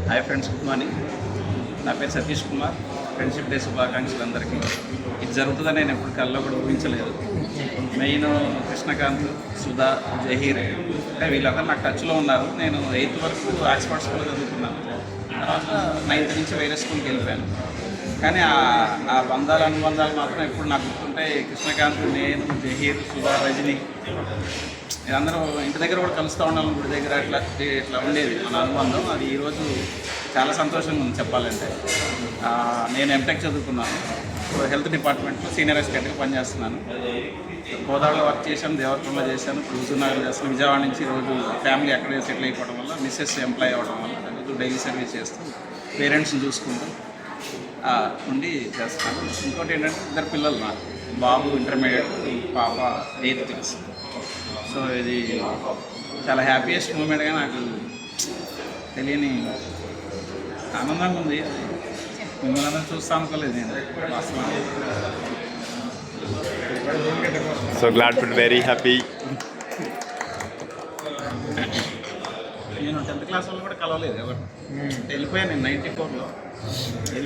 Hi friends, good morning. నా పేరు Satish Kumar. Friendship day శుభాకాంక్షలు అందరికీ. ఇది జరుగుతుందని నేను ఎప్పుడు కల్లో కూడా ఊహించలేదు. మెయిన్ కృష్ణకాంత్, సుధా, జహీర్ అంటే వీళ్ళందరూ నాకు టచ్లో ఉన్నారు. నేను 8th వరకు ఆక్స్ఫర్డ్ స్కూల్లో చదువుకున్నాను. తర్వాత 9th నుంచి వేరే స్కూల్కి వెళ్ళిపోయాను. కానీ ఆ బంధాలు అనుబంధాలు మాత్రం ఎప్పుడు నాకు గుర్తుంటాయి. కృష్ణకాంత్, నేను, జహీర్, సుధా, రజని అందరూ ఇంటి దగ్గర కూడా కలుస్తూ ఉండాలి. గుడి దగ్గర ఇట్లా ఉండేది మన అనుబంధం. అది ఈరోజు చాలా సంతోషంగా ఉంది చెప్పాలంటే. నేను ఎంటెక్ చదువుకున్నాను. హెల్త్ డిపార్ట్మెంట్లో సీనియర్ అసిస్టెంట్గా పనిచేస్తున్నాను. గోదావరిలో వర్క్ చేశాను, దేవరపల్లిలో చేశాను, హుజూర్నగర్లో చేస్తాను. విజయవాడ నుంచి రోజు ఫ్యామిలీ అక్కడే సెటిల్ అయిపోవడం వల్ల, మిస్సెస్ ఎంప్లాయ్ అవ్వడం వల్ల రోజు డైలీ సర్వీస్ చేస్తూ పేరెంట్స్ని చూసుకుంటూ ఉండి చేస్తాను. ఇంకోటి ఏంటంటే 2 పిల్లలు నాకు. బాబు ఇంటర్మీడియట్, పాప 8th క్లాస్. సో ఇది చాలా హ్యాపీయెస్ట్ మూమెంట్గా నాకు తెలియని ఆనందంగా ఉంది. మిమ్మల్ని అందరూ చూస్తా అనుకోలేదు నేను వాస్తవానికి. So glad to be very happy. నేను 10th క్లాస్ వాళ్ళు కూడా కలవలేదు ఎవరు. వెళ్ళిపోయాను నేను 94లో.